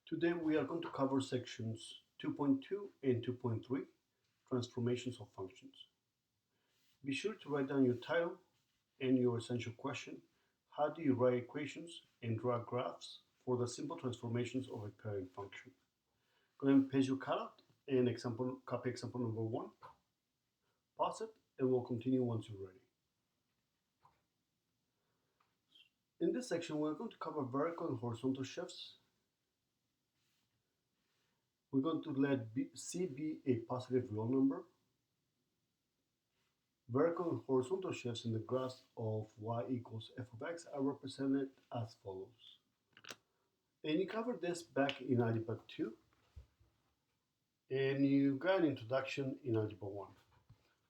Today we are going to cover sections 2.2 and 2.3, transformations of functions. Be sure to write down your title and your essential question. How do you write equations and draw graphs for the simple transformations of a parent function? Go ahead and paste your cutout and copy example number 1, pause it, and we'll continue once you're ready. In this section, we're going to cover vertical and horizontal shifts. We're going to let C be a positive real number. Vertical and horizontal shifts in the graphs of y equals f of x are represented as follows. And you covered this back in Algebra 2, and you got an introduction in Algebra 1.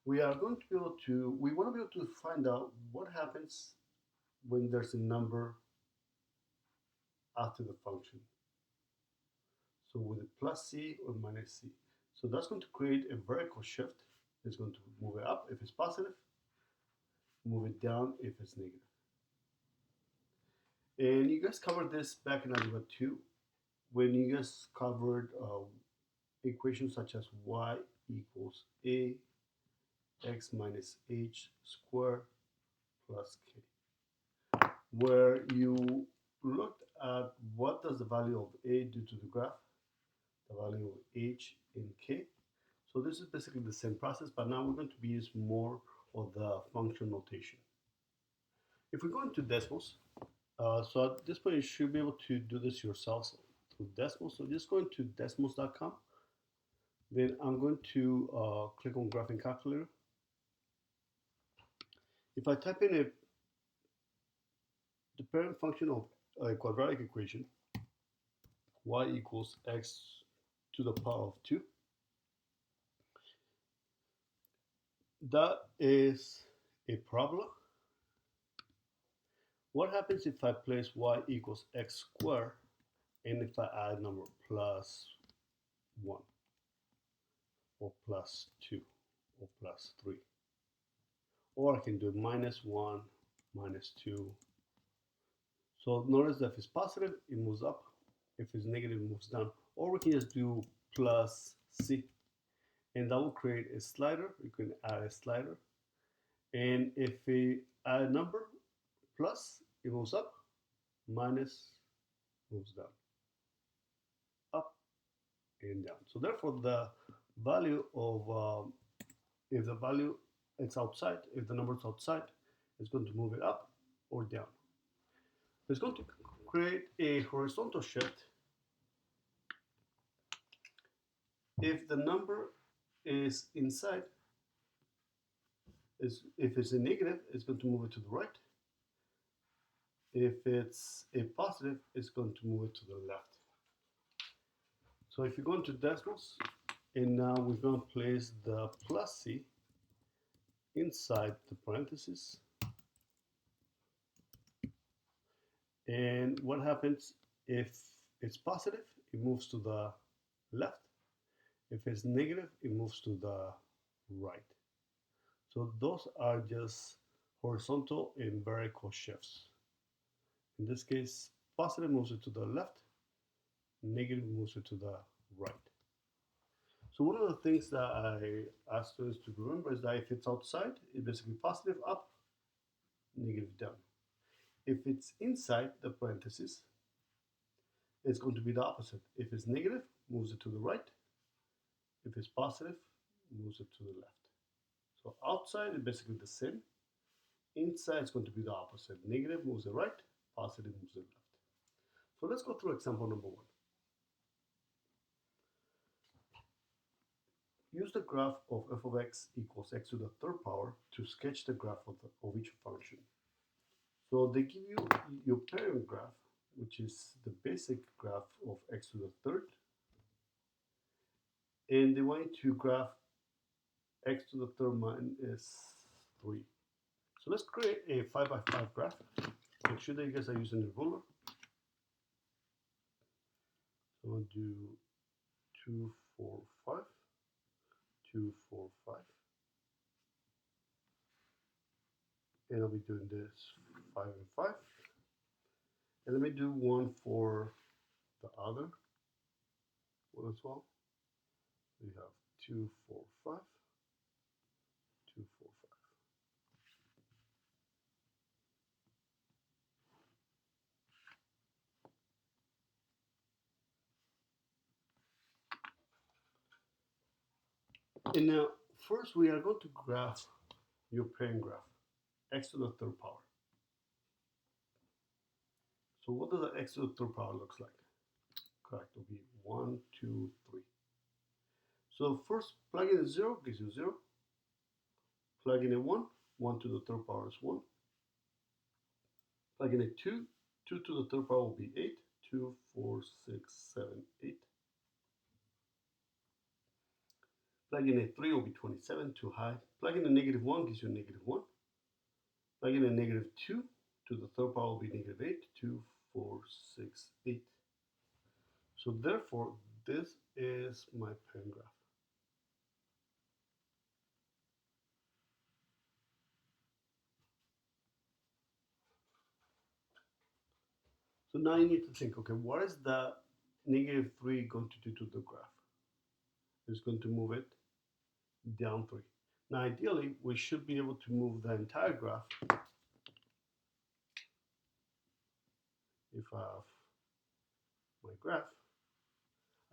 We want to be able to find out what happens when there's a number after the function. So with a plus c or minus c. So that's going to create a vertical shift. It's going to move it up if it's positive, move it down if it's negative. And you guys covered this back in Algebra 2 when you guys covered equations such as y equals a x minus h squared plus k, where you looked at what does the value of a do to the graph, the value of h and k. So this is basically the same process, but now we're going to use more of the function notation. If we go into decimals, so at this point you should be able to do this yourselves through decimals. So just go into decimals.com. Then I'm going to click on graphing calculator. If I type in the parent function of a quadratic equation, y equals x to the power of 2, that is a parabola. What happens if I place y equals x squared and if I add a number plus 1 or plus 2 or plus 3? Or I can do minus 1, minus 2. So notice that if it's positive, it moves up. If it's negative, it moves down. Or we can just do plus c. And that will create a slider. You can add a slider. And if we add a number, plus, it moves up. Minus moves down. Up and down. So therefore, the value of, if the value is outside, if the number is outside, it's going to move it up or down. It's going to create a horizontal shift if the number is inside. If it's a negative, it's going to move it to the right. If it's a positive, it's going to move it to the left. So if you go into decimals, and now we're going to place the plus c inside the parentheses. And what happens if it's positive? It moves to the left. If it's negative, it moves to the right. So those are just horizontal and vertical shifts. In this case, positive moves it to the left, negative moves it to the right. So one of the things that I ask students to remember is that if it's outside, it's basically positive up, negative down. If it's inside the parentheses, it's going to be the opposite. If it's negative, moves it to the right. If it's positive, moves it to the left. So outside is basically the same. Inside is going to be the opposite. Negative moves the right, positive moves the left. So let's go through example number 1. Use the graph of f of x equals x to the third power to sketch the graph of each function. So they give you your parent graph, which is the basic graph of x to the third, and they want you to graph x to the third minus 3. So let's create a 5 by 5 graph. Make sure that you guys are using a ruler. So I'll do 2, 4, 5, 2, 4, 5. And I'll be doing this 5 and 5. And let me do one for the other one as well. We have 2, 4, 5, 2, 4, 5. And now, first we are going to graph your parent graph, x to the third power. So what does the x to the third power looks like? Correct, it will be 1, 2, 3. So first, plug in a 0 gives you 0. Plug in a 1, 1 to the third power is 1. Plug in a 2, 2 to the third power will be 8. 2, 4, 6, 7, 8. Plug in a 3 will be 27, too high. Plug in a negative 1 gives you a negative 1. Plug in a negative 2 to the third power will be negative 8. 2, 4, 6, 8. So therefore, this is my parent graph. So now you need to think, okay, what is the negative 3 going to do to the graph? It's going to move it down 3. Now ideally, we should be able to move the entire graph. If I have my graph,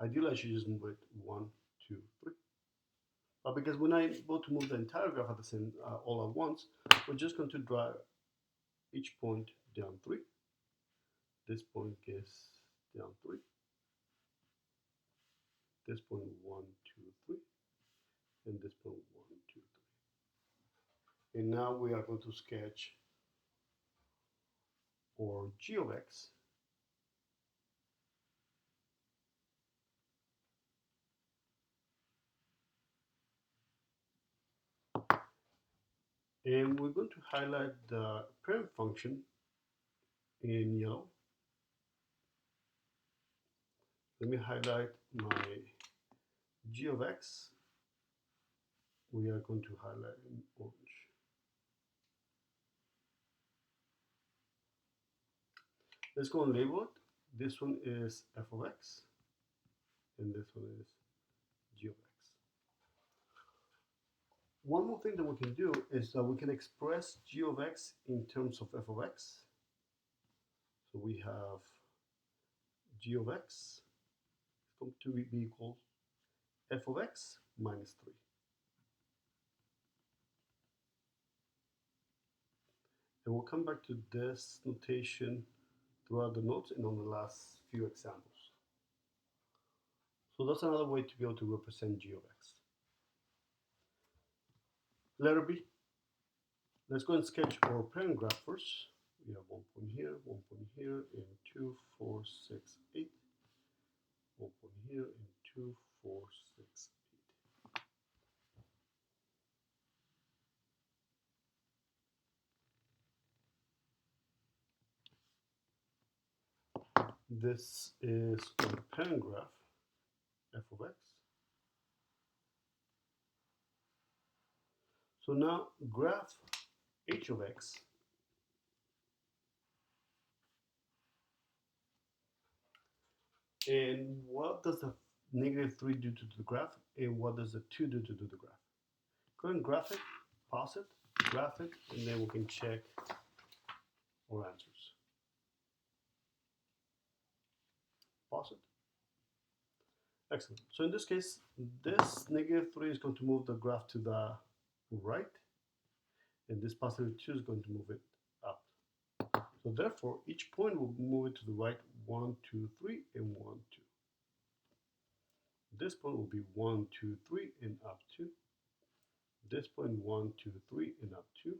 ideally I should just move it 1, 2, 3. But because we're not able to move the entire graph at the same all at once, we're just going to draw each point down 3. This point gets down 3. This point 1, 2, 3. And this point 1, 2, 3. And now we are going to sketch our g of x. And we're going to highlight the parent function in yellow. Let me highlight my g of x. We are going to highlight in orange. Let's go and label it. This one is f of x, and this one is g of x. One more thing that we can do is that we can express g of x in terms of f of x. So we have g of x is going to be equal f of x minus 3. And we'll come back to this notation throughout the notes and on the last few examples. So that's another way to be able to represent g of x. Letter B. Let's go and sketch our parent graph first. We have 1 point here, 1 point here, and 2, 4, 6, 8. 1 point here, and 2, 4, 6, 8. This is our parent graph, f of x. So now graph h of x. And what does the negative 3 do to the graph? And what does the 2 do to the graph? Go ahead and graph it, pause it, graph it, and then we can check our answers. Pause it. Excellent. So in this case, this negative 3 is going to move the graph to the right, and this positive 2 is going to move it up. So therefore, each point will move it to the right 1, 2, 3, and 1, 2. This point will be 1, 2, 3, and up 2. This point 1, 2, 3, and up 2.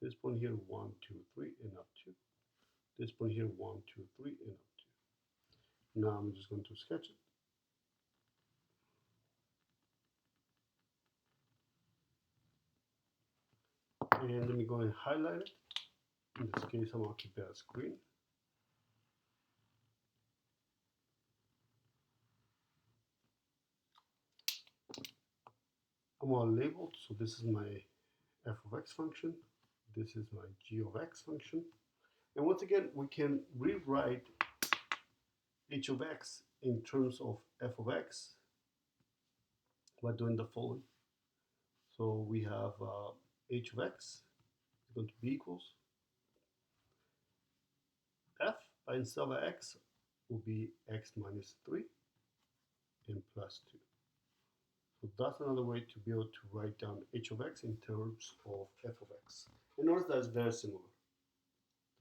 This point here 1, 2, 3, and up 2. This point here 1, 2, 3, and up 2. Now I'm just going to sketch it. And let me go and highlight it. In this case, I'm going to keep it as green. I'm all labeled, so this is my f of x function. This is my g of x function. And once again, we can rewrite h of x in terms of f of x, we're doing the following. So we have h of x is going to be equals f instead of x will be x minus 3 and plus 2. So that's another way to be able to write down h of x in terms of f of x. And notice that it's very similar.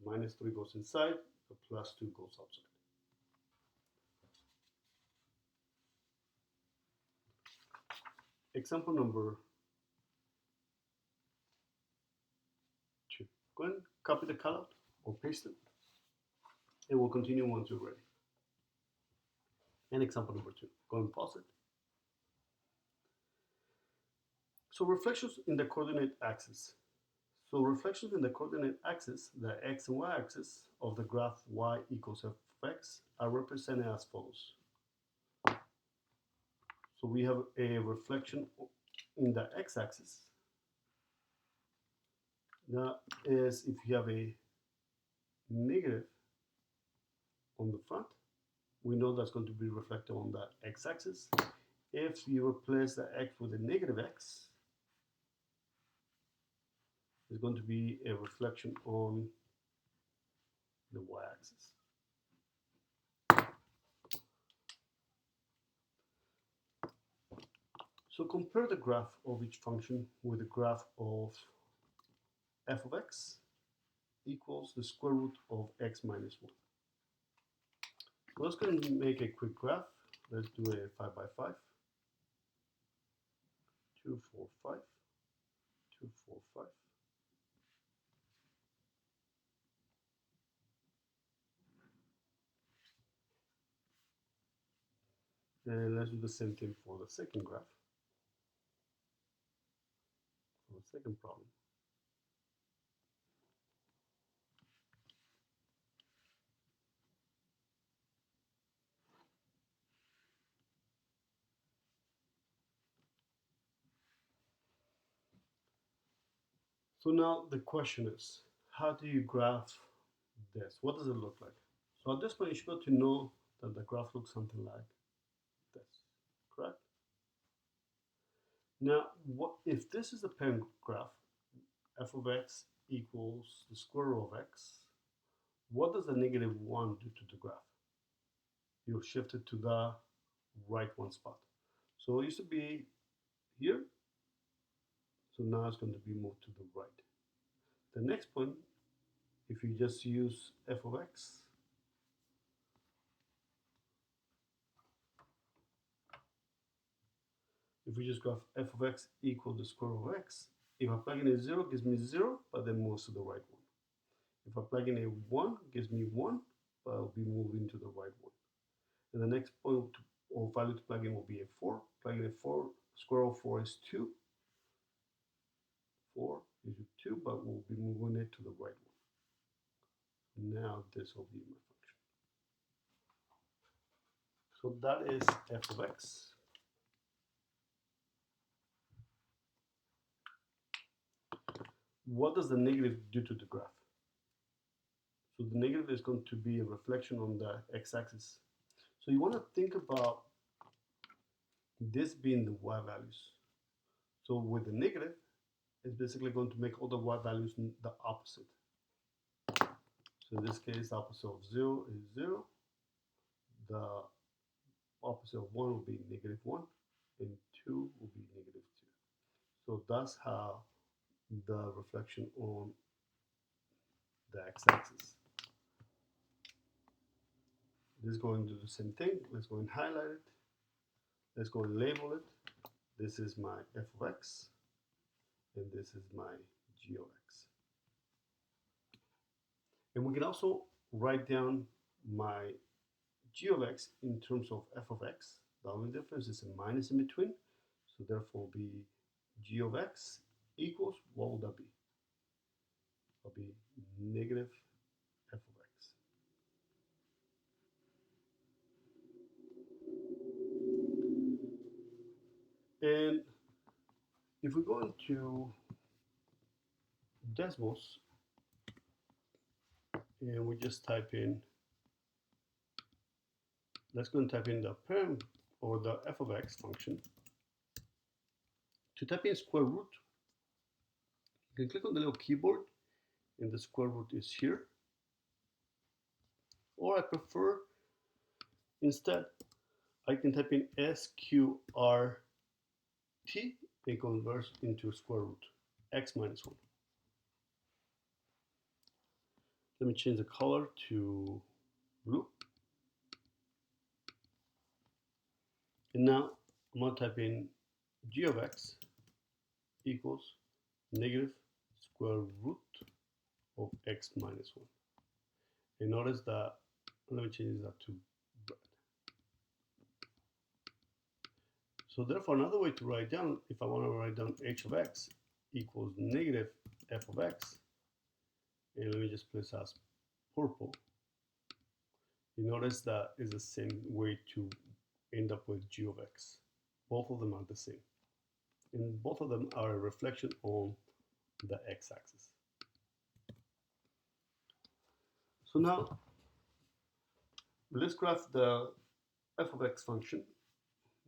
The minus 3 goes inside, the plus 2 goes outside. Example number 2. Go ahead and copy the cutout or paste it, and we'll continue once you're ready. And example number 2. Go and pause it. So reflections in the coordinate axis. So reflections in the coordinate axis, the x and y axis of the graph y equals f of x, are represented as follows. So we have a reflection in the x-axis. That is, if you have a negative on the front, we know that's going to be reflected on the x-axis. If you replace the x with a negative x, it's going to be a reflection on the y-axis. So compare the graph of each function with the graph of f of x equals the square root of x minus 1. So let's go and make a quick graph. Let's do a 5 by 5. 2, 4, 5. 2, 4, 5. And let's do the same thing for the second graph, for the second problem. So now the question is, how do you graph this? What does it look like? So at this point, you should be able to know that the graph looks something like this, correct? Now, what if this is the parent graph, f of x equals the square root of x, what does the negative 1 do to the graph? You'll shift it to the right one spot. So it used to be here, so now it's going to be moved to the right. The next point, if you just use f of x, if we just graph f of x equals the square root of x, if I plug in a 0, it gives me 0, but then moves to the right one. If I plug in a 1, it gives me 1, but I'll be moving to the right one. And the next point or value to plug in will be a 4. Plug in a 4, square root of 4 is 2. 4 is 2, but we'll be moving it to the right one. Now this will be my function. So that is f of x. What does the negative do to the graph? So the negative is going to be a reflection on the x-axis. So you want to think about this being the y values. So with the negative, it's basically going to make all the y values the opposite. So in this case, the opposite of 0 is 0. The opposite of 1 will be negative 1, and 2 will be negative 2. So that's how the reflection on the x-axis. This is going to do the same thing. Let's go and highlight it. Let's go and label it. This is my f of x, and this is my g of x. And we can also write down my g of x in terms of f of x. The only difference is a minus in between, so therefore will be g of x equals, what will that be? It'll be negative f of x. And if we go into decimals and we just type in let's go and type in the parent or the f of x function. To type in square root, you can click on the little keyboard and the square root is here. Or I prefer, instead, I can type in sqrt, it converts into square root, x minus 1. Let me change the color to blue. And now I'm going to type in g of x equals negative square root of x minus 1. And notice that, let me change that to red. So therefore, another way to write down, if I want to write down h of x equals negative f of x, and let me just place as purple, you notice that is the same way to end up with g of x. Both of them are the same. And both of them are a reflection on the x-axis. So now, let's graph the f of x function.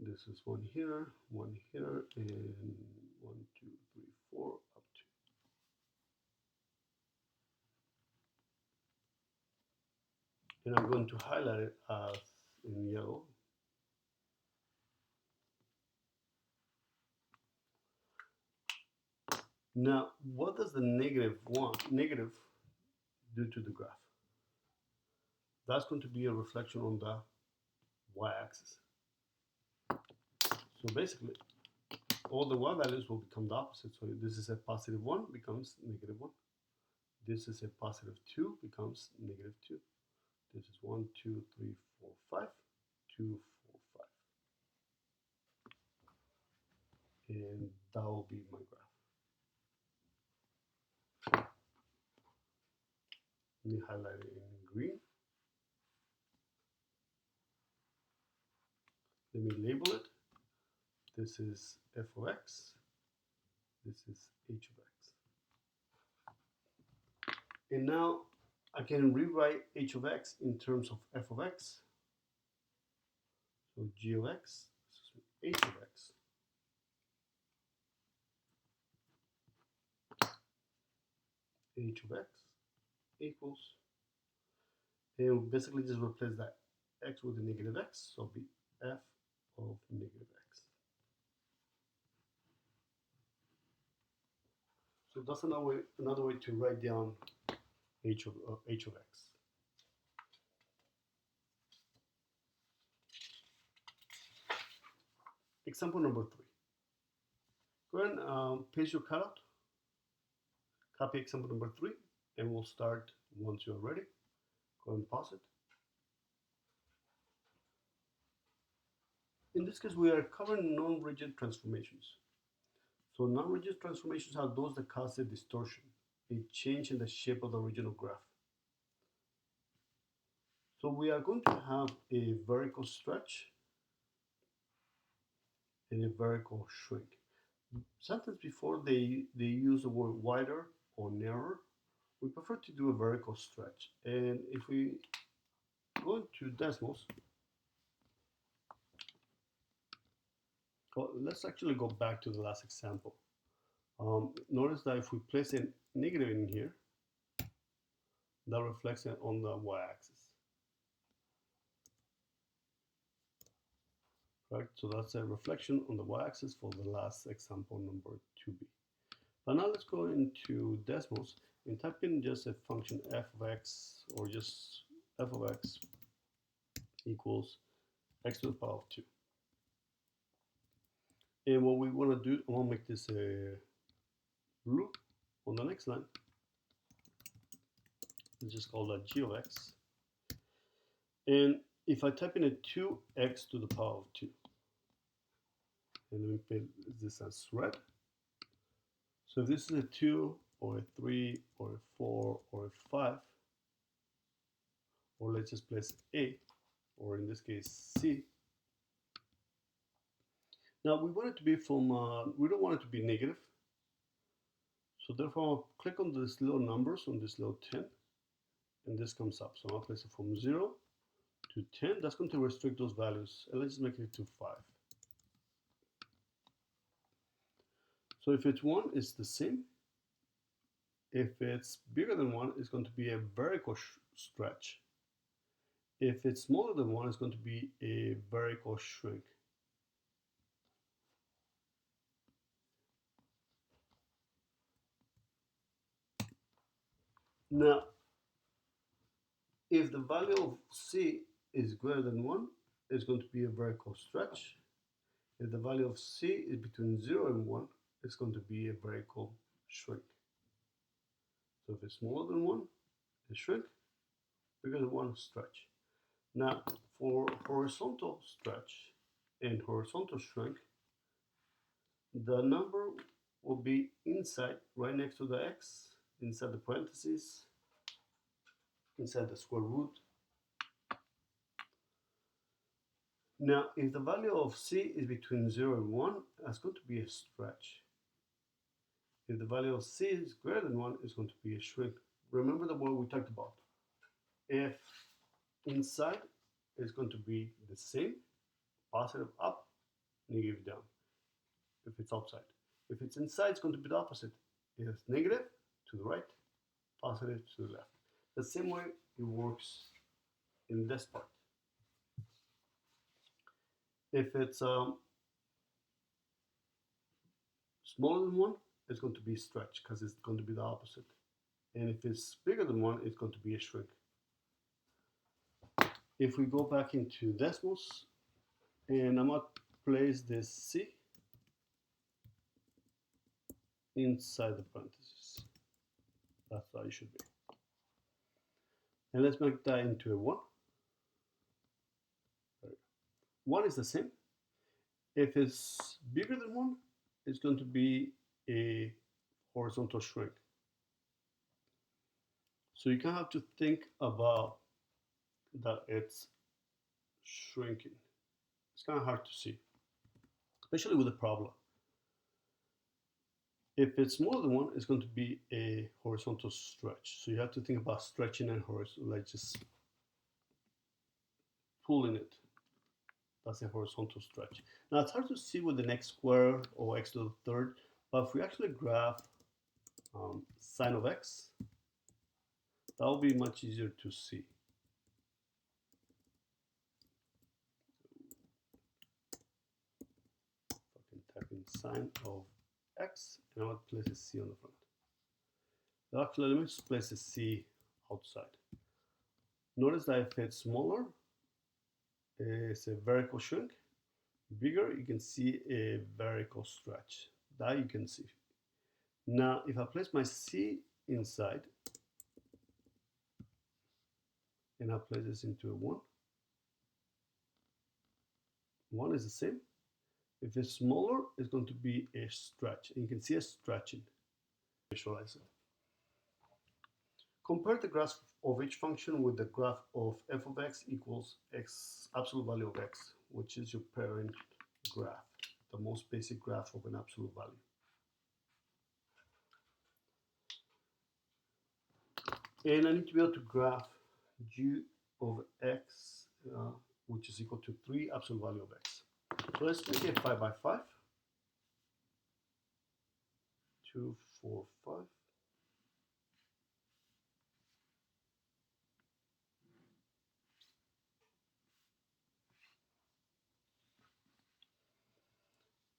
This is one here, and 1, 2, 3, 4, up to. And I'm going to highlight it as in yellow. Now, what does the negative do to the graph? That's going to be a reflection on the y-axis. So basically, all the y values will become the opposite. So this is a positive 1 becomes negative 1. This is a positive 2 becomes negative 2. This is 1, 2, 3, 4, 5, 2, 4, 5. And that will be my graph. Let me highlight it in green. Let me label it. This is f of x. This is h of x. And now I can rewrite h of x in terms of f of x. So g of x, h of x. H of x equals, and we'll basically just replace that x with a negative x, so it'll be f of negative x. So that's another way to write down h of x. Example number 3. Go ahead and paste your cutout. Copy example number 3, and we'll start once you're ready. Go ahead and pause it. In this case, we are covering non-rigid transformations. So non-rigid transformations are those that cause a distortion, a change in the shape of the original graph. So we are going to have a vertical stretch and a vertical shrink. Sometimes before they use the word wider or narrower, we prefer to do a vertical stretch. And if we go into decimals, let's actually go back to the last example. Notice that if we place a negative in here, that reflects it on the y-axis. Right, so that's a reflection on the y-axis for the last example number 2b. But now let's go into decimals and type in just a function f of x, or just f of x equals x to the power of 2. And what we want to do, I want to make this blue on the next line. Let's just call that g of x. And if I type in a 2x to the power of 2, and let me put this as red. So if this is a 2 or a 3 or a 4 or a 5, or let's just place a, or in this case c. Now we want it to be from, we don't want it to be negative. So therefore I'll click on these little numbers, on this little 10, and this comes up. So I'll place it from 0 to 10, that's going to restrict those values. And let's make it to 5. So if it's 1, it's the same. If it's bigger than 1, it's going to be a vertical stretch. If it's smaller than 1, it's going to be a vertical shrink. Now, if the value of C is greater than 1, it's going to be a vertical stretch. If the value of C is between 0 and 1, it's going to be a vertical shrink. So if it's smaller than 1, it's shrink. Bigger than 1, stretch. Now, for horizontal stretch and horizontal shrink, the number will be inside, right next to the x, inside the parentheses, inside the square root. Now, if the value of C is between 0 and 1, that's going to be a stretch. If the value of C is greater than 1, it's going to be a shrink. Remember the one we talked about. If inside is going to be the same, positive up, negative down, if it's outside. If it's inside, it's going to be the opposite. If it's negative, to the right, positive to the left. The same way it works in this part. If it's smaller than 1, it's going to be stretch because it's going to be the opposite. And if it's bigger than 1, it's going to be a shrink. If we go back into decimals, and I'm going to place this C inside the parentheses. That's how it should be. And let's make that into a 1. 1 is the same. If it's bigger than 1, it's going to be a horizontal shrink. So you kind of have to think about that it's shrinking. It's kind of hard to see, especially with a parabola. If it's smaller than 1, it's going to be a horizontal stretch. So you have to think about stretching and horizontal, like just pulling it. That's a horizontal stretch. Now it's hard to see with the x squared or x to the third, but if we actually graph sine of x, that will be much easier to see. Fucking type in sine of x, and I want to place a c on the front. Now actually, let me just place a c outside. Notice that if it's smaller, it's a vertical shrink. Bigger, you can see a vertical stretch. That you can see. Now, if I place my c inside, and I place this into a 1, 1 is the same. If it's smaller, it's going to be a stretch. And you can see a stretching. Visualize it. Compare the graph of each function with the graph of f of x equals x absolute value of x, which is your parent graph, the most basic graph of an absolute value. And I need to be able to graph g of x, which is equal to 3 absolute value of x. So let's make it 5 by 5. 2, 4, 5.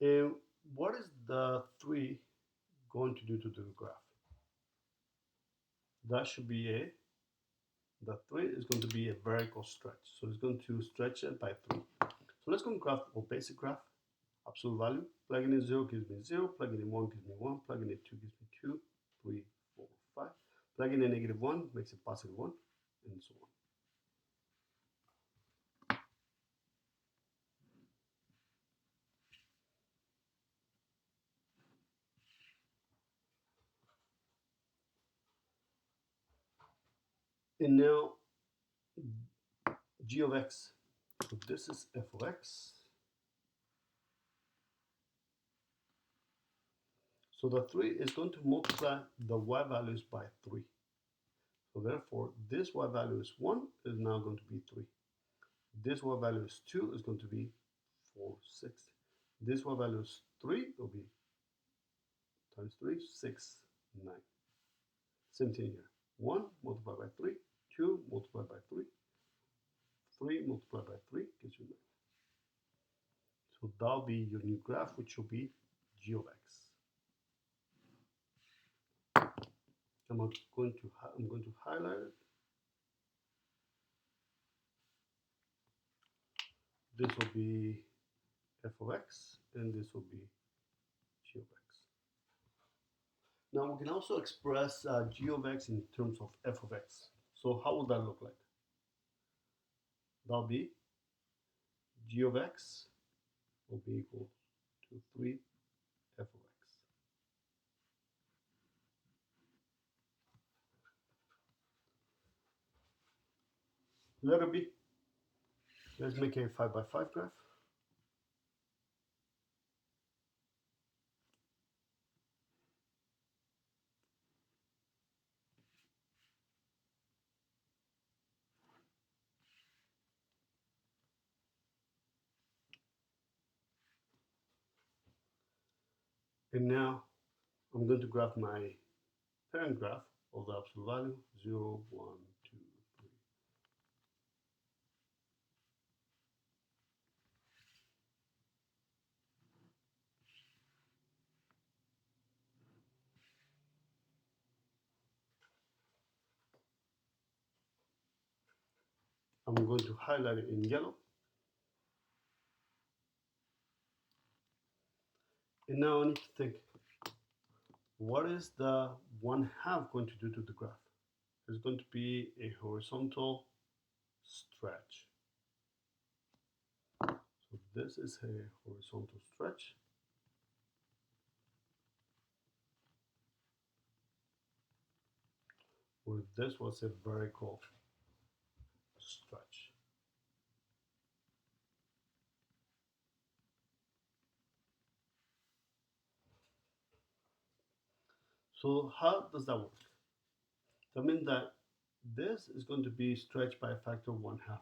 And what is the 3 going to do to the graph? That should be the 3 is going to be a vertical stretch. So it's going to stretch it by 3. So let's go and graph a basic graph, absolute value. Plugging in 0 gives me 0, plugging in 1 gives me 1, plugging in 2 gives me 2, 3, 4, 5. Plugging in negative 1 makes it positive 1, and so on. And now g of x, so this is f of x. So the 3 is going to multiply the y values by 3. So therefore, this y value is 1 is now going to be 3. this y value is 2 is going to be 4, 6. This y value is 3 will be times 3, 6, 9. Same thing here. 1 multiplied by 3, 2 multiplied by 3, 3 multiplied by 3 gives you 9. So that'll be your new graph, which will be g of x. I'm going to highlight it. This will be f of x, and this will be g of x. Now we can also express g of x in terms of f of x. So how will that look like? That'll be g of x will be equal to 3 f of x. Letter B. Let's make a 5 by 5 graph. And now I'm going to graph my parent graph of the absolute value 0, 1, 2, 3. I'm going to highlight it in yellow. And now I need to think, what is the 1/2 going to do to the graph? It's going to be a horizontal stretch. So this is a horizontal stretch. Where this was a vertical stretch. So how does that work? That means that this is going to be stretched by a factor of 1/2.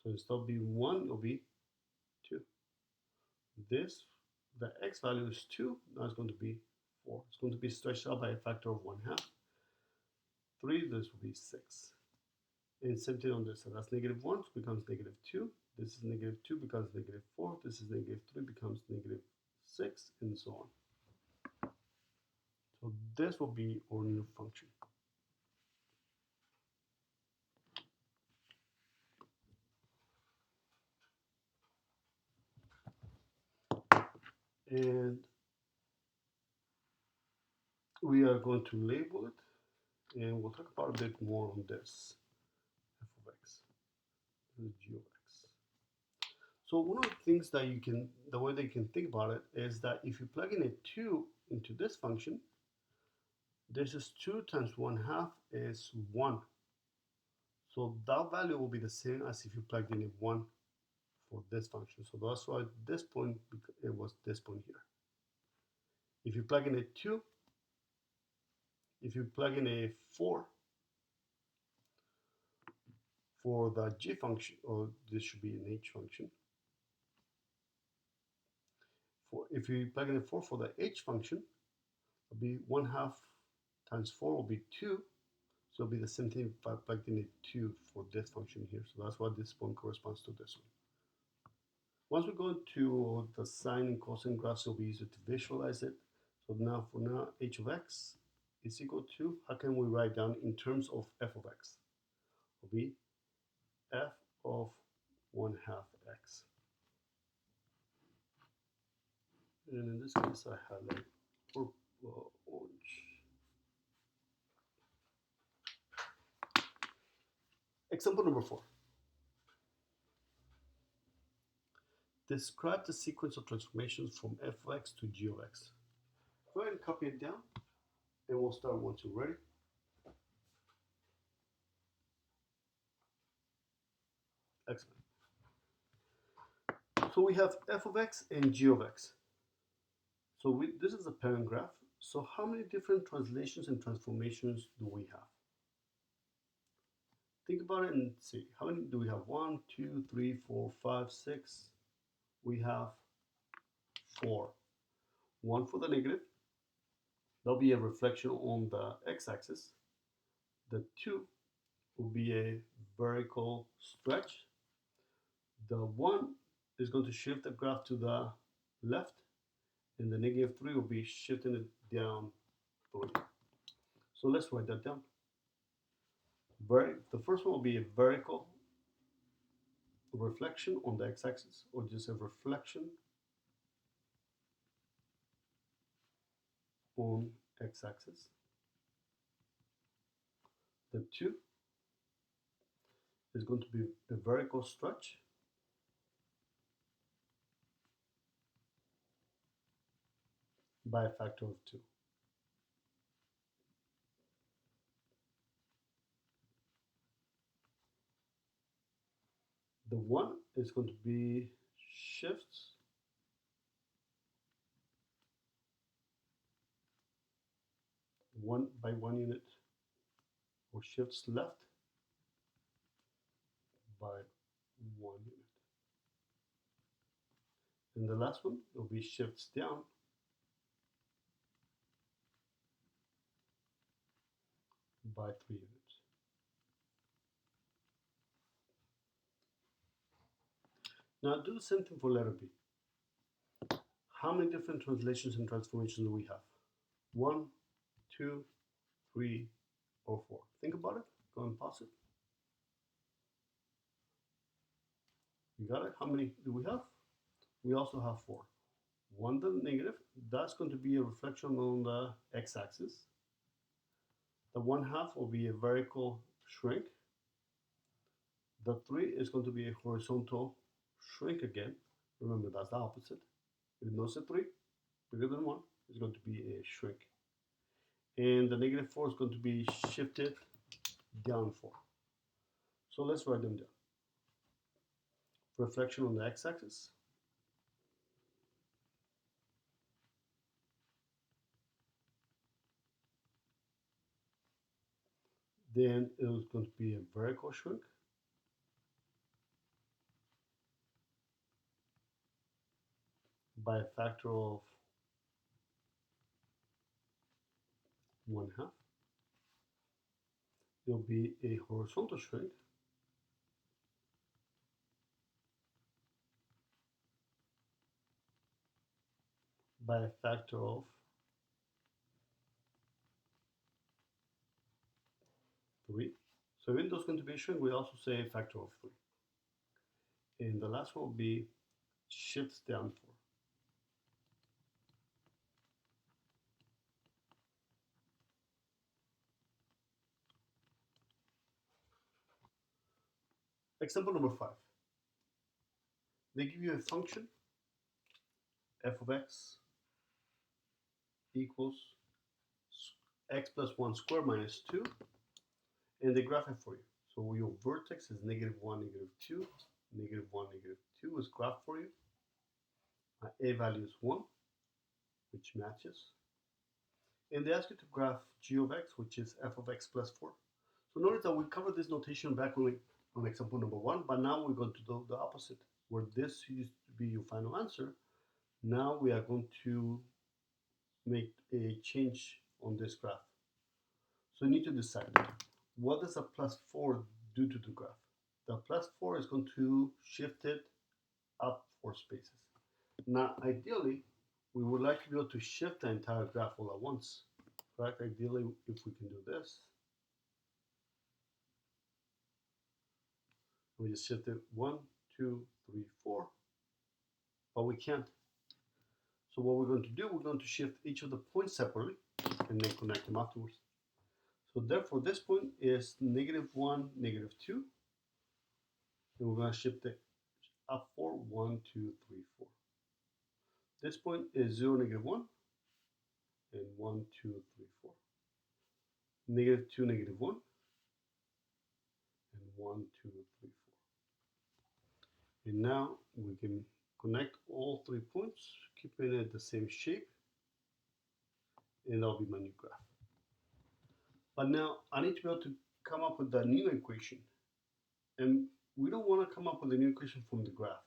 So instead of being 1, it'll be 2. This, the x value is 2, now it's going to be 4. It's going to be stretched out by a factor of 1/2. 3, this will be 6. And same thing on this side. That's -1 becomes -2. This is -2 becomes -4. This is -3 becomes -6, and so on. So this will be our new function. And we are going to label it, and we'll talk about a bit more on this f of x, this is g of x. So one of the things that the way that you can think about it is that if you plug in a 2 into this function, this is 2 times 1/2 is 1. So that value will be the same as if you plugged in a 1 for this function. So that's why this point, it was this point here. If you plug in a 2, if you plug in a 4 for the g function, or this should be an h function. If you plug in a 4 for the h function, it'll be 1/2 times 4 will be 2. So it'll be the same thing if I plugged in a 2 for this function here. So that's why this point corresponds to this one. Once we go into the sine and cosine graphs, it'll be easier to visualize it. So now for now, h of x is equal to, how can we write down in terms of f of x? It'll be f of 1/2 x. And in this case, I highlight purple, orange. Example number 4. Describe the sequence of transformations from f of x to g of x. Go ahead and copy it down, and we'll start once you're ready. Excellent. So we have f of x and g of x. So this is a parent graph. So how many different translations and transformations do we have? Think about it and see, how many do we have? 1, 2, 3, 4, 5, 6. We have 4. 1 for the negative. There'll be a reflection on the x-axis. The 2 will be a vertical stretch. The 1 is going to shift the graph to the left, and the negative 3 will be shifting it down 3. So let's write that down. The first one will be a vertical reflection on the x-axis, or just a reflection on x-axis. The 2 is going to be a vertical stretch by a factor of 2. The 1 is going to be shifts by 1 unit, or shifts left by 1 unit. And the last one will be shifts down by 3 units. Now do the same thing for letter B. How many different translations and transformations do we have? 1, 2, 3, or 4? Think about it. Go and pause it. You got it? How many do we have? We also have 4. 1 the negative, that's going to be a reflection on the x-axis. The 1/2 will be a vertical shrink. The 3 is going to be a horizontal shrink again. Remember, that's the opposite. If it knows a 3 bigger than 1, it's going to be a shrink. And the negative 4 is going to be shifted down 4. So let's write them down. Reflection on the x-axis. Then it is going to be a vertical shrink. By a factor of 1/2. It will be a horizontal shrink by a factor of 3. So even though it's going to be a shrink, we also say a factor of 3. And the last one will be shifts down 4. Example number 5. They give you a function f of x equals x plus 1 squared minus 2, and they graph it for you. So your vertex is -1, -2, -1, -2 is graphed for you. A value is 1, which matches. And they ask you to graph g of x, which is f of x plus 4. So notice that we covered this notation back on example number 1, but now we're going to do the opposite. Where this used to be your final answer, now we are going to make a change on this graph. So you need to decide, what does a plus 4 do to the graph? The plus 4 is going to shift it up 4 spaces. Now, ideally, we would like to be able to shift the entire graph all at once. Correct? Ideally, if we can do this, we just shift it 1, 2, 3, 4, but we can't. So what we're going to do, we're going to shift each of the points separately and then connect them afterwards. So therefore, this point is -1, -2, and we're going to shift it up 4, 1, 2, 3, 4. This point is 0, -1, and 1, 2, 3, 4. -2, -1, and 1, 2, 3, 4. And now we can connect all 3 points, keeping it the same shape, and that'll be my new graph. But now I need to be able to come up with a new equation. And we don't want to come up with a new equation from the graph.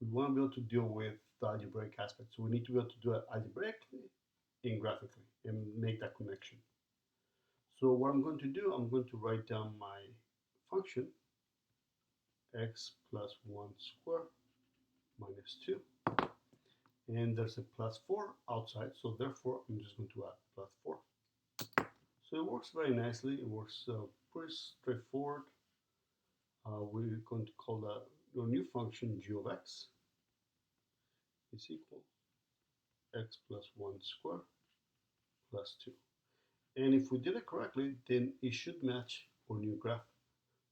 We want to be able to deal with the algebraic aspect. So we need to be able to do it algebraically and graphically and make that connection. So what I'm going to do, I'm going to write down my function x plus 1 squared minus 2. And there's a plus 4 outside, so therefore I'm just going to add plus 4. So it works very nicely. It works pretty straightforward. We're going to call that your new function g of x is equal x plus 1 squared plus 2. And if we did it correctly, then it should match our new graph.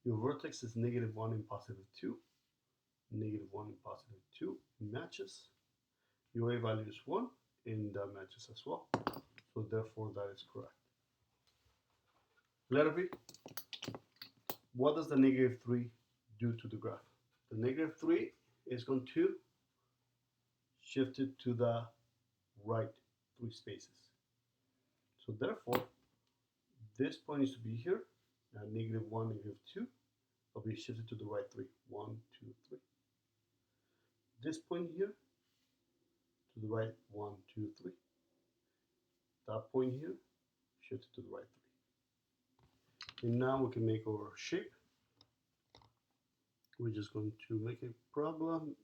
Your vertex is negative 1 and positive 2. Negative 1 and positive 2 matches. Your a value is 1 and that matches as well. So therefore that is correct. Letter B. What does the negative 3 do to the graph? The negative 3 is going to shift it to the right 3 spaces. So therefore, this point is to be here, negative 1, negative 2, will be shifted to the right 3. 1, 2, 3. This point here, to the right 1, 2, 3. That point here, shifted to the right 3. And now we can make our shape. We're just going to make a problem,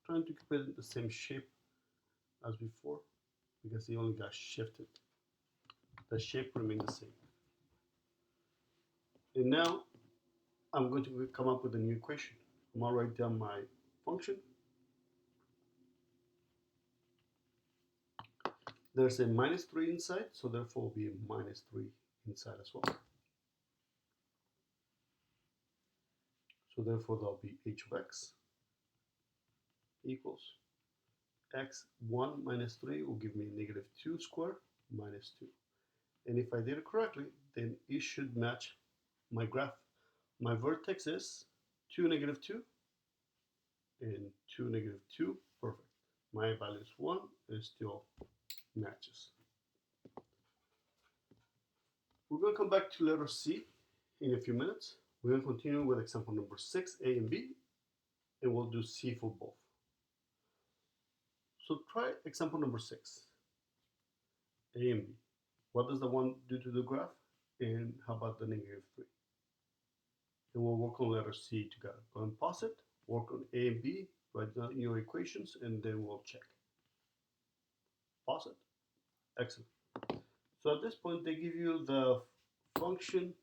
trying to keep it the same shape as before, because it only got shifted. The shape remained the same. And now I'm going to come up with a new equation. I'm going to write down my function. There's a minus 3 inside, so therefore will be a minus 3 inside as well. So therefore there'll be h of x equals x1 minus 3 will give me negative 2 squared minus 2. And if I did it correctly, then it should match my graph. My vertex is 2, negative 2, and 2, negative 2, perfect. My value is 1, and it still matches. We're going to come back to letter C in a few minutes. We're going to continue with example number 6, A and B, and we'll do C for both. So try example number 6, A and B. What does the 1 do to the graph? And how about the negative 3? And we'll work on letter C together. Go and pause it, work on A and B, write down your equations, and then we'll check. Pause it. Excellent. So at this point, they give you the function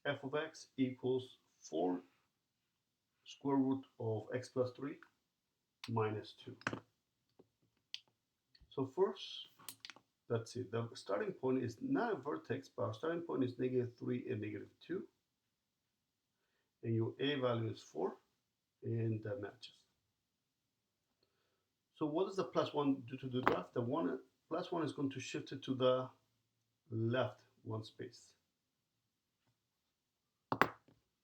f of x equals 4 square root of x plus 3 minus 2. So first, let's see, the starting point is not a vertex, but our starting point is negative 3 and negative 2. And your a value is 4, and that matches. So what does the plus 1 do to the graph? The plus 1 is going to shift it to the left 1 space.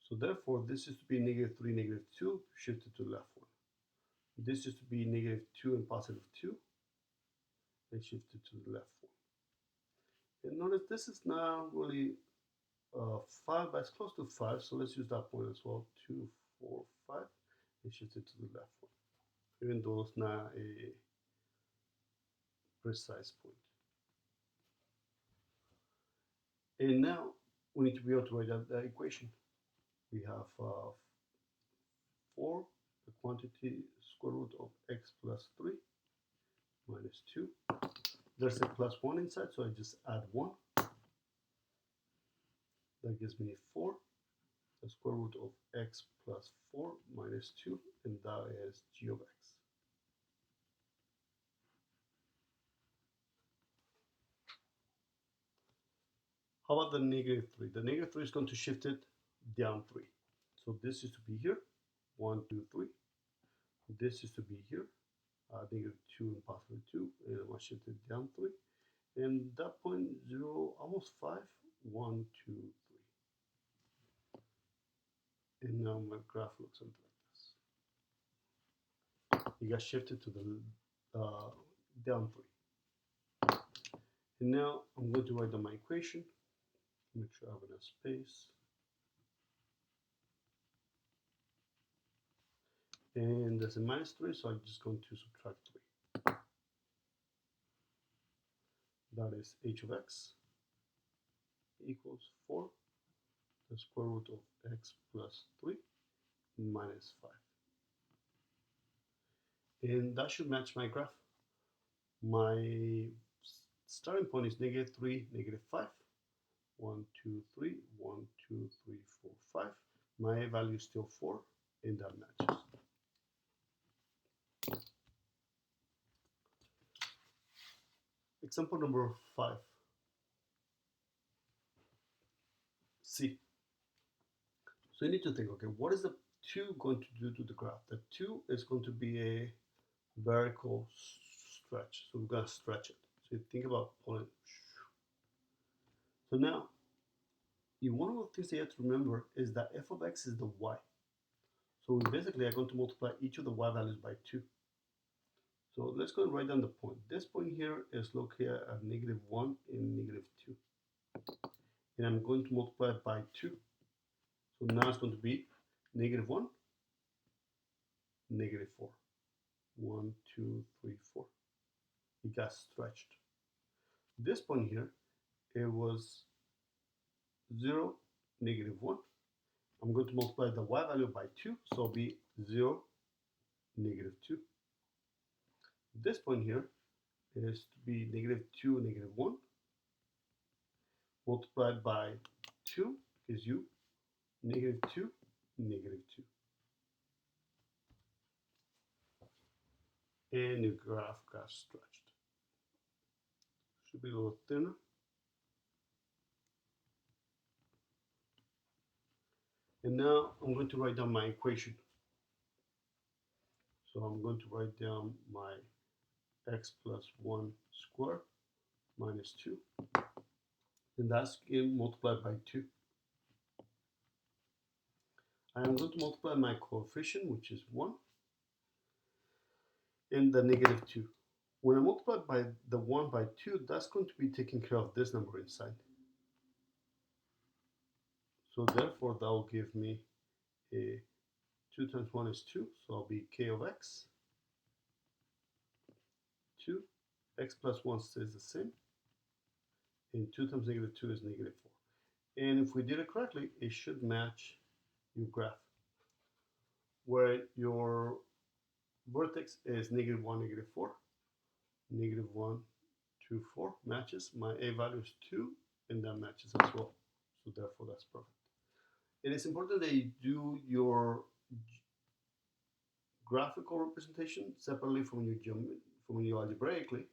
So therefore, this is to be negative 3, negative 2, shifted to the left 1. This is to be negative 2 and positive 2, and shifted to the left 1. And notice this is not really 5, but it's close to 5, so let's use that point as well. 2, 4, 5, and shift it to the left 1, even though it's not a precise point. And now we need to be able to write out the equation. We have 4, the quantity square root of x plus 3 minus 2. There's a plus 1 inside, so I just add 1. That gives me 4, the square root of x plus 4 minus 2, and that is g of x. How about the negative 3? The negative 3 is going to shift it down 3. So this is to be here, 1, 2, 3. This is to be here, negative 2 and positive 2, and I want to shift it down 3. And that point, 0, almost 5, 1, 2, 3. And now my graph looks something like this. It got shifted to the down 3. And now I'm going to write down my equation. Make sure I have enough space. And there's a minus 3, so I'm just going to subtract 3. That is h of x equals 4, the square root of x plus 3 minus 5. And that should match my graph. My starting point is negative 3, negative 5. 1, 2, 3, 1, 2, 3, 4, 5. My value is still 4, and that matches. Example number 5. C. So you need to think, okay, what is the 2 going to do to the graph? The 2 is going to be a vertical stretch. So we're going to stretch it. So you think about pulling. So now, one of the things that you have to remember is that f of x is the y. So we basically are going to multiply each of the y values by 2. So let's go and write down the point. This point here is located at negative 1 and negative 2. And I'm going to multiply it by 2. So now it's going to be negative 1, negative 4. 1, 2, 3, 4. It got stretched. This point here, it was 0, negative 1. I'm going to multiply the y value by 2, so it'll be 0, negative 2. This point here is to be negative 2, negative 1. Multiplied by 2 gives you negative 2, negative 2. And your graph got stretched. Should be a little thinner. And now I'm going to write down my equation. So I'm going to write down my x plus 1 squared minus 2. And that's multiplied by 2. I am going to multiply my coefficient, which is 1, and the negative 2. When I multiply by the 1 by 2, that's going to be taking care of this number inside. So therefore, that will give me a 2 times 1 is 2, so I'll be k of x. 2, x plus 1 stays the same, and 2 times negative 2 is negative 4. And if we did it correctly, it should match your graph, where your vertex is negative 1, negative 4, negative 1, 2, 4 matches. My a value is 2, and that matches as well. So therefore, that's perfect. It is important that you do your graphical representation separately from your algebraically,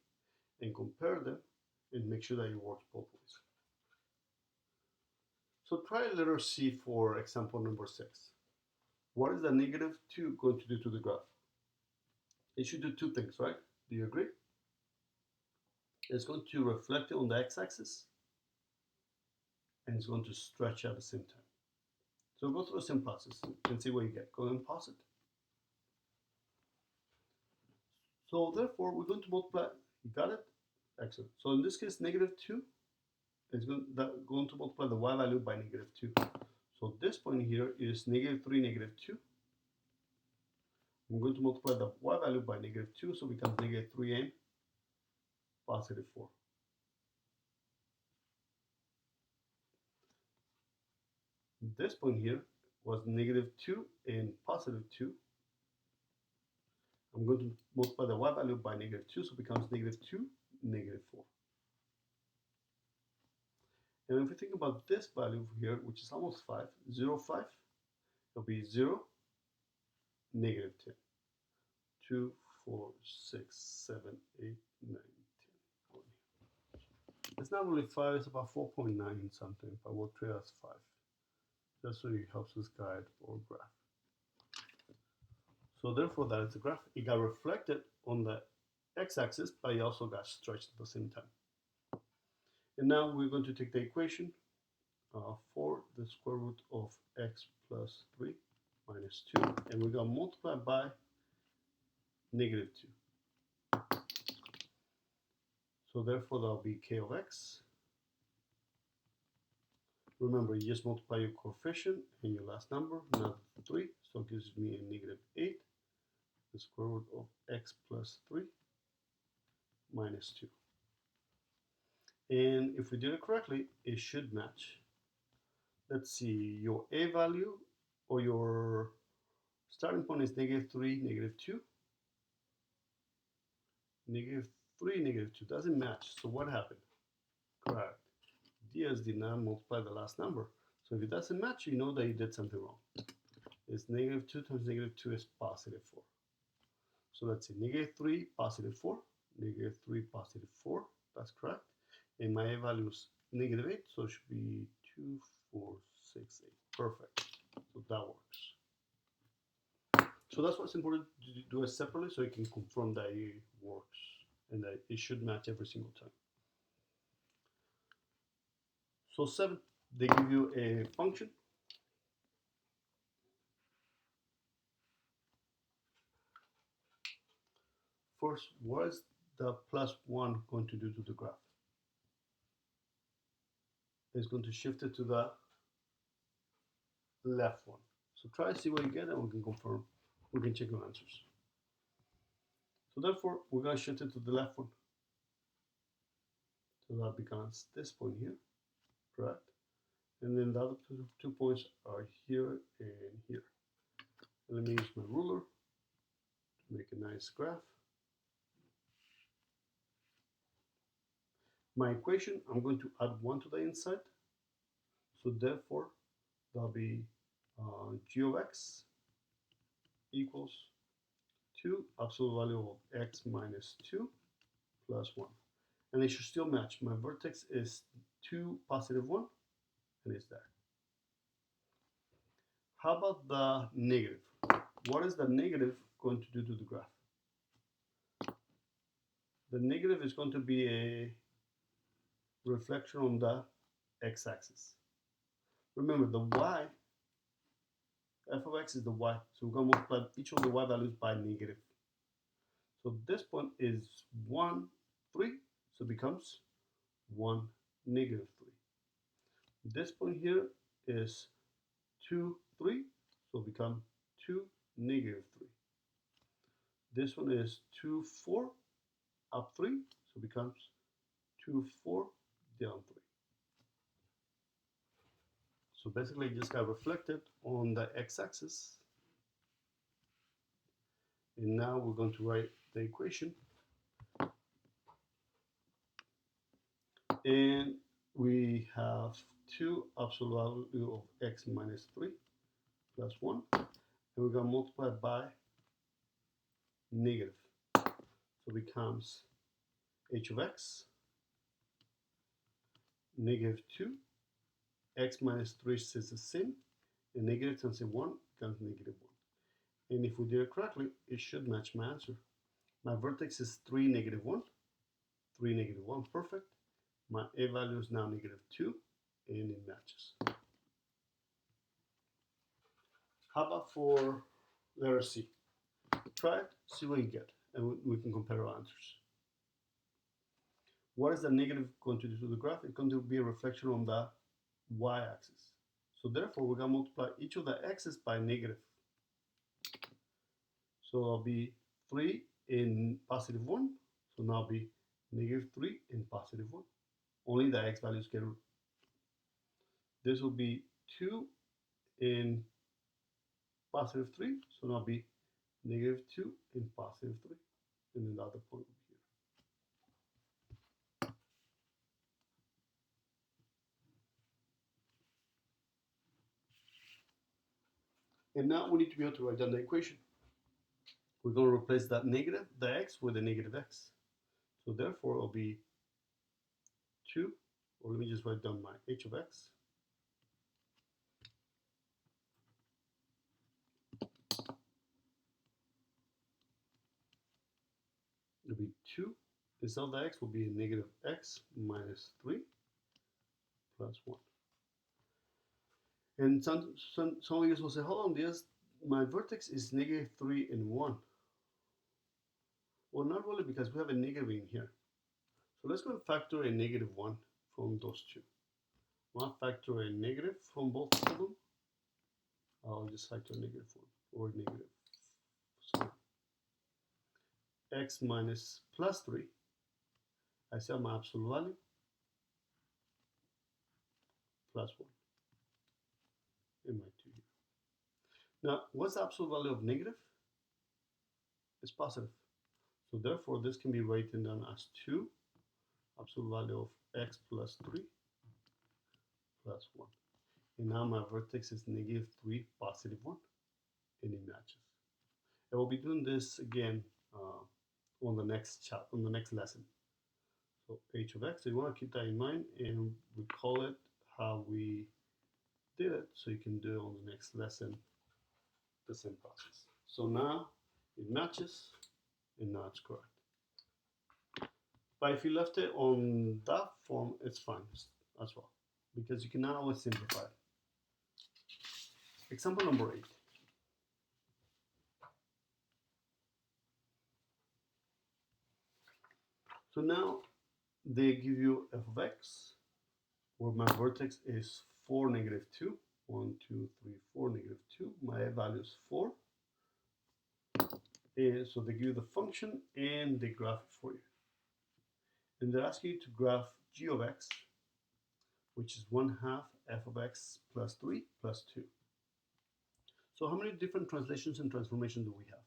and compare them, and make sure that it works both ways. So try letter C for example number 6. What is the negative 2 going to do to the graph? It should do two things, right? Do you agree? It's going to reflect it on the x-axis, and it's going to stretch at the same time. So go through the same process and see what you get. Go and pause it. So therefore, we're going to multiply. You got it? Excellent. So in this case, negative 2 is going to multiply the y value by negative 2. So this point here is negative 3, negative 2. I'm going to multiply the y value by negative 2, so it becomes negative 3 and positive 4. This point here was negative 2 and positive 2. I'm going to multiply the y value by negative 2, so it becomes negative 2, negative 4. And if we think about this value here, which is almost 5, 0, 5, it'll be 0, negative 10. 2, 4, 6, 7, 8, 9, 10. It's not really 5, it's about 4.9 something, but we'll treat it as 5. That's what it helps us guide our graph. So therefore, that is the graph. It got reflected on the x-axis, but it also got stretched at the same time. And now we're going to take the equation for the square root of x plus 3 minus 2, and we're going to multiply by negative 2. So therefore, that will be k of x. Remember, you just multiply your coefficient and your last number, not 3, so it gives me a negative 8 the square root of x plus 3 minus 2. And if we did it correctly, it should match. Let's see, your a value or your starting point is -3, -2. -3, -2 doesn't match. So what happened? Correct. DS did not multiply the last number. So if it doesn't match, you know that you did something wrong. It's -2 times -2 is +4. So let's see, -3, +4, -3, +4. That's correct. And my a value is -8, so it should be 2, 4, 6, 8. Perfect. So that works. So that's why it's important to do it separately, so you can confirm that it works and that it should match every single time. So 7, they give you a function. First, what is the +1 going to do to the graph? It's going to shift it to the left one. So try to see what you get and we can confirm. We can check your answers. So therefore, we're going to shift it to the left one. So that becomes this point here, correct? And then the other two points are here and here. And let me use my ruler to make a nice graph. My equation, I'm going to add 1 to the inside. So therefore, that'll be g of x equals 2 absolute value of x minus 2 plus 1. And it should still match. My vertex is 2, +1, and it's there. How about the negative? What is the negative going to do to the graph? The negative is going to be a reflection on the x-axis. Remember, the y, f of x is the y, so we're going to multiply each of the y values by negative. So this point is 1, 3, so it becomes 1, -3. This point here is 2, 3, so it becomes 2, -3. This one is 2, 4, up 3, so it becomes 2, 4, down 3. So basically it just got reflected on the x-axis. And now we're going to write the equation. And we have 2 absolute value of x minus 3 plus 1. And we're going to multiply it by negative. So it becomes h of x -2. X minus 3 stays the same. And negative times 1 becomes -1. And if we did it correctly, it should match my answer. My vertex is 3, -1. 3, -1, perfect. My a value is now -2, and it matches. How about for letter C? Try it, see what you get, and we can compare our answers. What is the negative going to do to the graph? It's going to be a reflection on the y-axis. So therefore, we're going to multiply each of the x's by negative. So it'll be 3 in +1, so now it'll be -3 in +1. Only the x values get. This will be 2 in +3, so now it'll be -2 in +3, and then the other point will be here. And now we need to be able to write down the equation. We're going to replace that negative, the x, with a negative x. So therefore, it'll be 2, or let me just write down my h of x. It'll be 2. Instead of the x will be a negative x minus 3 plus 1. And some of you will say, hold on, this, my vertex is -3 and 1. Well, not really, because we have a negative in here. So let's go and factor a -1 from those two. I'll factor a negative from both of them. I'll just factor a -1 or negative. So x minus plus 3, I set my absolute value plus 1 in my 2 here. Now, what's the absolute value of negative? It's positive. So therefore, this can be written down as 2, absolute value of x plus 3 plus 1. And now my vertex is negative 3, positive 1, and it matches. And we'll be doing this again on the next lesson. So h of x, so you want to keep that in mind and recall it how we did it, so you can do it on the next lesson, the same process. So now it matches, and now it's correct. But if you left it on that form, it's fine as well, because you can now always simplify it. Example number 8. So now they give you f of x, where my vertex is 4, negative 2. 1, 2, 3, 4, negative 2. My value is 4. And so they give you the function and they graph it for you. And they're asking you to graph g of x, which is 1/2 f of x plus 3 plus 2. So how many different translations and transformations do we have?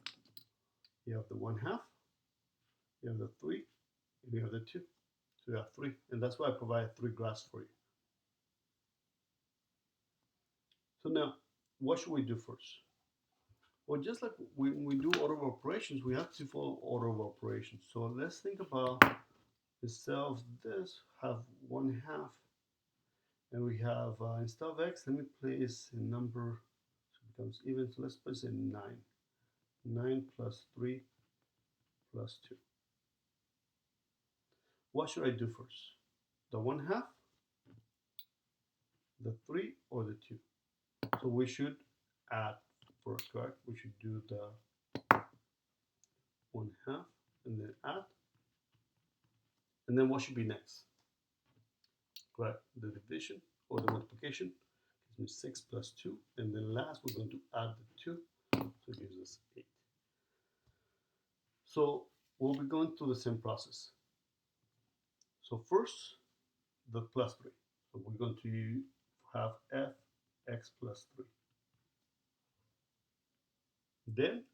You have the 1/2, you have the 3, and you have the 2. So you have 3, and that's why I provide 3 graphs for you. So now, what should we do first? Well, just like when we do order of operations, we have to follow order of operations. So let's think about instead of this, have 1/2, and we have instead of x, let me place a number so it becomes even. So let's place in 9. 9 plus 3 plus 2. What should I do first? The 1/2, the 3, or the 2? So we should add first, correct? We should do the 1/2 and then add. And then what should be next? Correct? The division or the multiplication gives me 6 plus 2. And then last, we're going to add the 2. So it gives us 8. So we'll be going through the same process. So first, the plus 3. So we're going to have f x plus 3. Then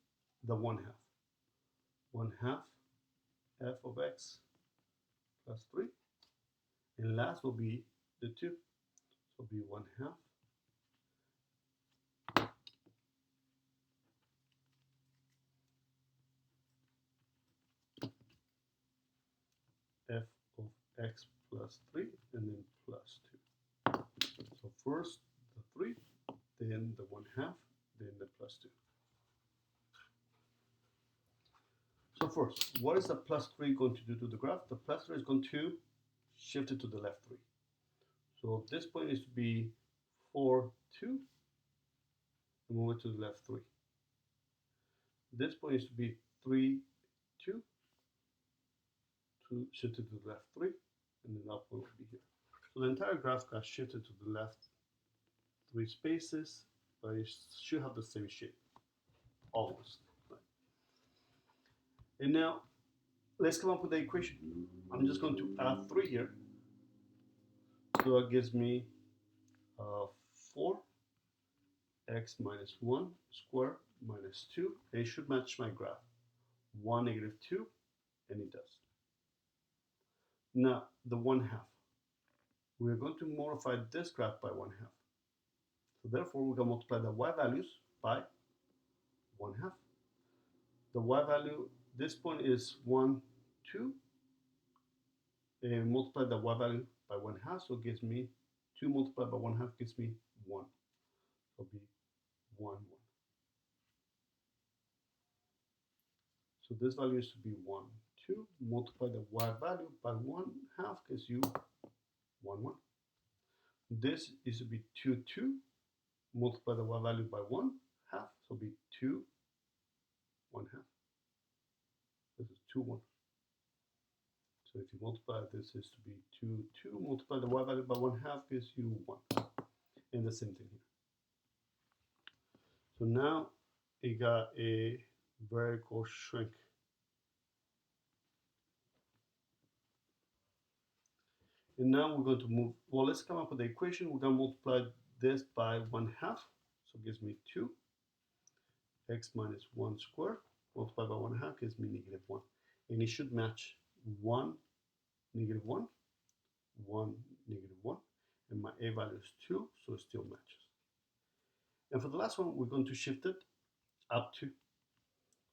the 1/2. 1/2 f of x plus 3. And last will be the 2. So it'll be 1/2 f of x plus 3 and then plus 2. So first the 3, then the 1/2, then the plus 2. So first, what is the plus 3 going to do to the graph? The plus 3 is going to shift it to the left 3. So this point is to be 4, 2, and move it to the left 3. This point is to be 3, 2, to shift it to the left 3, and then that point will be here. So the entire graph got shifted to the left 3 spaces, but it should have the same shape, almost. Right? And now, let's come up with the equation. I'm just going to add 3 here. So that gives me 4 x minus 1 squared minus 2. And it should match my graph. 1, negative 2, and it does. Now, the 1/2. We're going to modify this graph by 1/2. So therefore, we're going to multiply the y values by 1/2. The y value, this point is 1, 2, and multiply the y value by 1/2, so it gives me 2 multiplied by 1/2 gives me 1. So it'll be 1, 1. So this value is to be 1, 2. Multiply the y value by 1/2 gives you 1, 1. This is to be 2, 2. Multiply the y value by 1/2, so it'll be 2, 1/2. This is 2, 1. So if you multiply this is to be 2, 2. Multiply the y value by 1/2 gives you 1. And the same thing here. So now it got a vertical shrink. And now we're going to move, well, let's come up with the equation. We're going to multiply this by 1/2. So it gives me 2. X minus 1 squared multiplied by 1/2 gives me -1. And it should match 1, -1, 1, -1. And my A value is 2, so it still matches. And for the last one, we're going to shift it up to.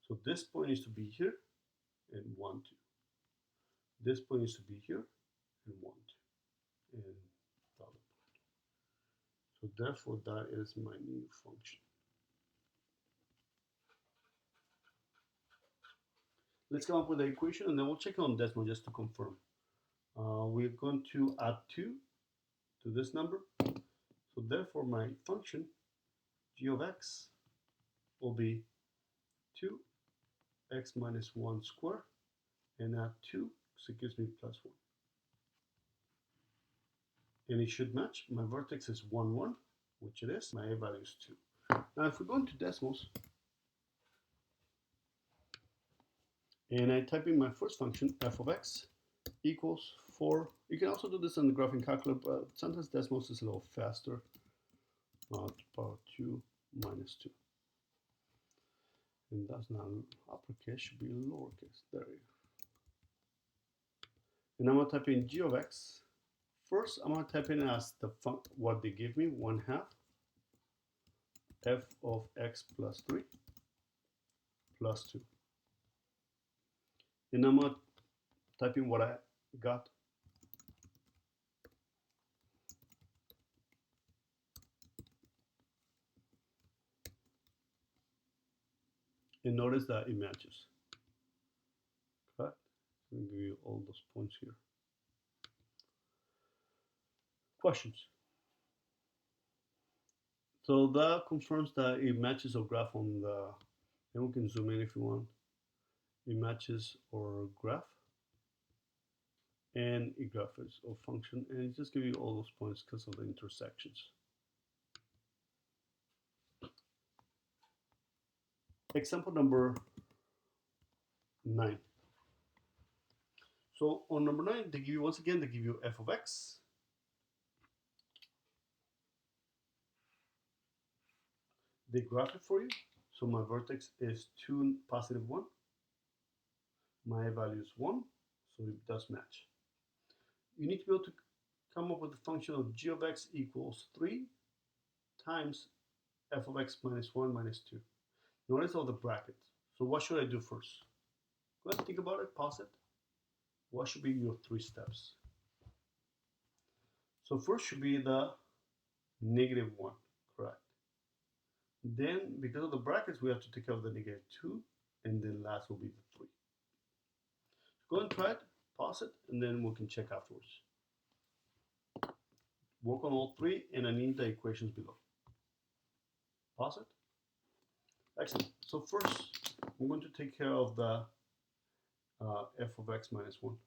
So this point needs to be here, and 1, 2. This point needs to be here, and 1, 2. And the other point. So therefore, that is my new function. Let's come up with the equation, and then we'll check on decimal just to confirm. We're going to add 2 to this number. So therefore, my function, g of x, will be 2x minus 1 squared, and add 2, so it gives me plus 1. And it should match. My vertex is 1, 1, which it is. My A value is 2. Now, if we go into decimals, and I type in my first function, f of x equals 4. You can also do this on the graphing calculator, but sometimes decimals is a little faster. To power 2 minus 2. And that's not uppercase, should be lowercase. There you go. And I'm going to type in g of x. First, I'm going to type in as what they give me, 1/2 f of x plus 3 plus 2. And I'm going to type in what I got. And notice that it matches. Correct? I'm going to give you all those points here. Questions? So that confirms that it matches our graph on the, and we can zoom in if you want. It matches our graph, and it graphs our function, and it just gives you all those points because of the intersections. Example number 9. So on number 9, they give you, once again, they give you f of x. They graph it for you. So my vertex is 2, positive 1. My value is 1, so it does match. You need to be able to come up with the function of g of x equals 3 times f of x minus 1 minus 2. Notice all the brackets. So what should I do first? Go ahead and think about it, pause it. What should be your 3 steps? So first should be the -1, correct? Then, because of the brackets, we have to take out the -2, and then last will be the 3. Go and try it, pause it, and then we can check afterwards. Work on all 3, and I need the equations below. Pause it. Excellent. So first, I'm going to take care of the f of x minus 1.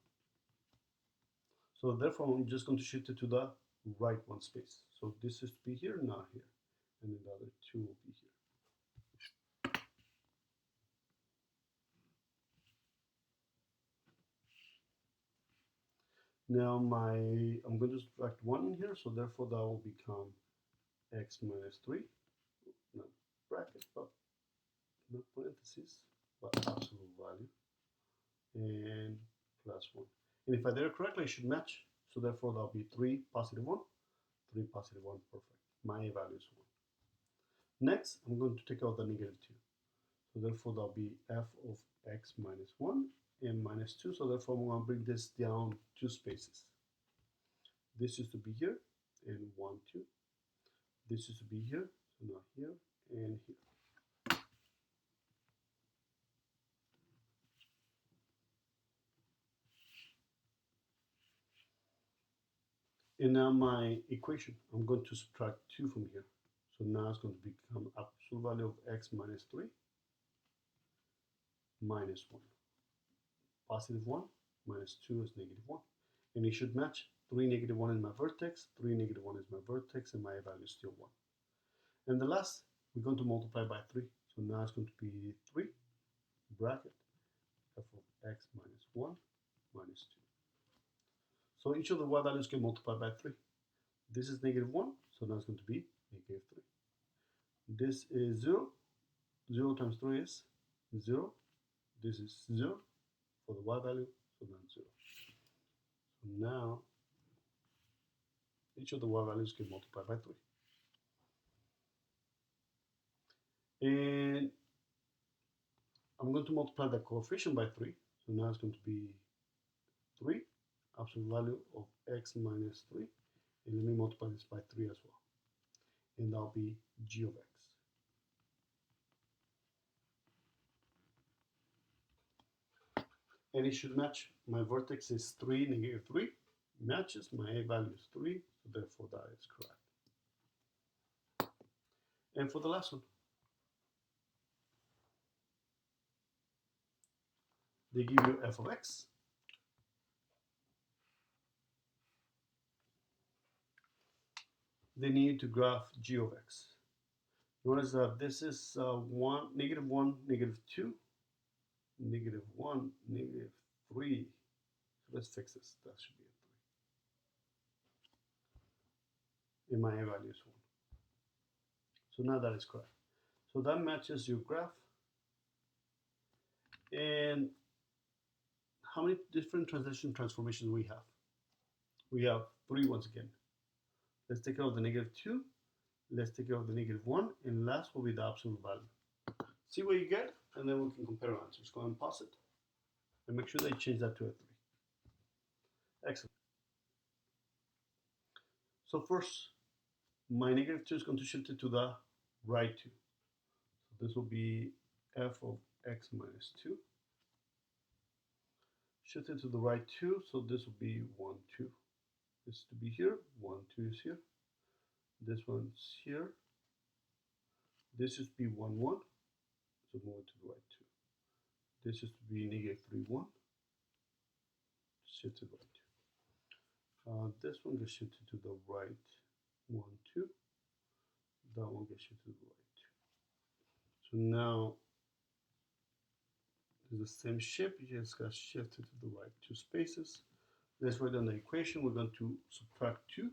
So therefore, I'm just going to shift it to the right one space. So this is to be here, not here. And then the other 2 will be here. Now I'm going to subtract 1 in here, so therefore that will become x minus 3, not bracket, but not parentheses, but absolute value, and plus 1. And if I did it correctly, it should match, so therefore that'll be 3, positive 1, 3, positive 1, perfect. My value is 1. Next, I'm going to take out the -2. So therefore that'll be f of x minus 1 and minus 2. So therefore I'm going to bring this down 2 spaces. This is to be here, and 1, 2. This is to be here, so now here and here. And now my equation, I'm going to subtract 2 from here. So now it's going to become absolute value of x minus 3 minus 1. Positive 1 minus 2 is -1. And it should match. 3, -1 is my vertex, 3, -1 is my vertex, and my value is still 1. And the last, we're going to multiply by 3. So now it's going to be 3, bracket, f of x minus 1 minus 2. So each of the y values get multiplied by 3. This is negative 1, so now it's going to be negative 3. This is 0. 0 times 3 is 0. This is 0 for the y value, so now 0. So now each of the y values get multiplied by 3. And I'm going to multiply the coefficient by 3. So now it's going to be 3, absolute value of x minus 3. And let me multiply this by 3 as well. And that'll be g of x. And it should match. My vertex is 3, negative 3. Matches. My a value is 3. So therefore that is correct. And for the last one, they give you f of x. They need to graph g of x. Notice that this is 1, negative 1, negative 2, negative 1, negative 3. So let's fix this. That should be a 3. And my a value is 1. So now that is correct. So that matches your graph. And how many different transition transformations we have? We have 3 once again. Let's take care of the negative 2. Let's take care of the negative 1. And last will be the absolute value. See what you get, and then we can compare our answers. Go and pause it. And make sure that you change that to a 3. Excellent. So first, my negative 2 is going to shift it to the right 2. So this will be f of x minus 2. Shift it to the right 2, so this will be 1, 2. This is to be here, 1, 2 is here. This one's here. This is to be 1, 1. So move it to the right 2. This is to be negative 3, 1. Shift to the right 2. This one gets shifted to the right 1, 2. That one gets shifted to the right 2. So now it's the same shape, you just got shifted to the right 2 spaces. Let's write down the equation. We're going to subtract 2.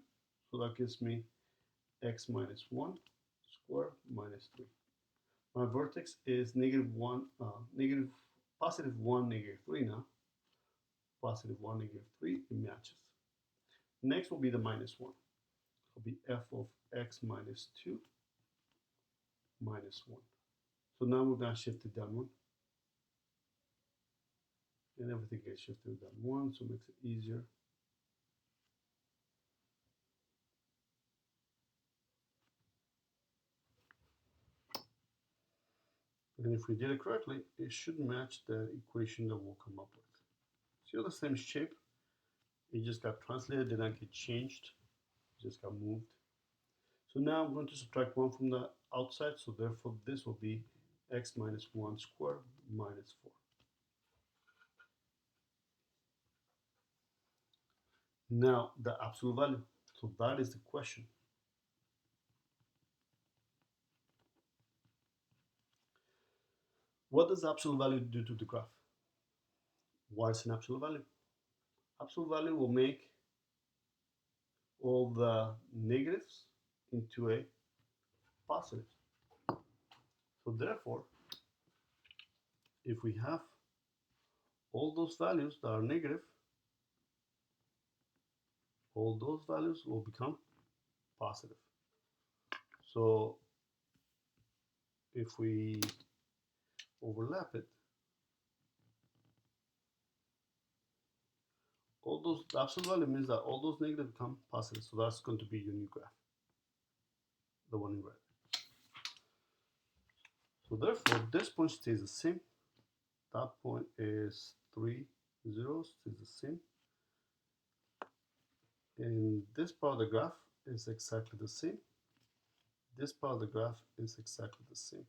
So that gives me x minus 1 squared minus 3. My vertex is negative 1, positive 1, negative 3 now. Positive 1, negative 3, it matches. Next will be the minus 1. It will be f of x minus 2 minus 1. So now we're going to shift it down 1. And everything gets shifted down 1, so it makes it easier. And if we did it correctly, it should match the equation that we'll come up with. See the same shape? It just got translated, did not get changed. It just got moved. So now I'm going to subtract 1 from the outside, so therefore this will be x minus 1 squared minus 4. Now the absolute value. So that is the question. What does absolute value do to the graph? What is an absolute value? Absolute value will make all the negatives into a positive. So therefore, if we have all those values that are negative, all those values will become positive. So if we overlap it, all those, the absolute value means that all those negative become positive. So that's going to be your new graph, the one in red. So therefore, this point stays the same. That point is 3, 0, stays the same. And this part of the graph is exactly the same. This part of the graph is exactly the same.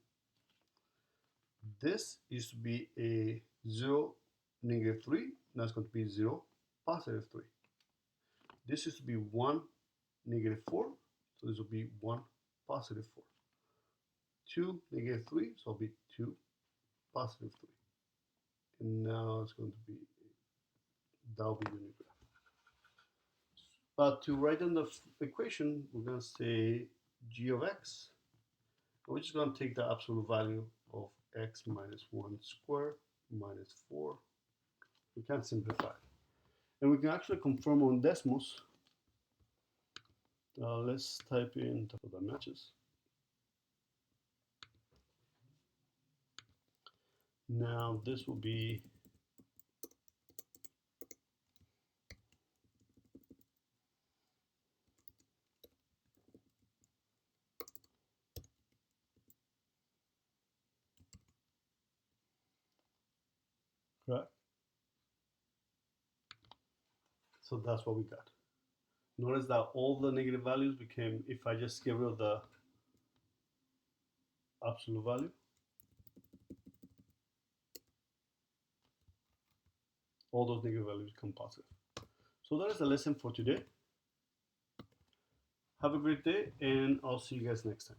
This used to be a 0, negative 3. Now it's going to be 0, positive 3. This used to be 1, negative 4. So this will be 1, positive 4. 2, negative 3. So it'll be 2, positive 3. And now it's going to be, that'll be the new graph. But to write in the equation, we're going to say g of x. And we're just going to take the absolute value of x minus 1 squared minus 4. We can simplify. And we can actually confirm on decimals. Let's type in the matches. Now this will be correct. So that's what we got. Notice that all the negative values became, if I just get rid of the absolute value, all those negative values become positive. So that is the lesson for today. Have a great day, and I'll see you guys next time.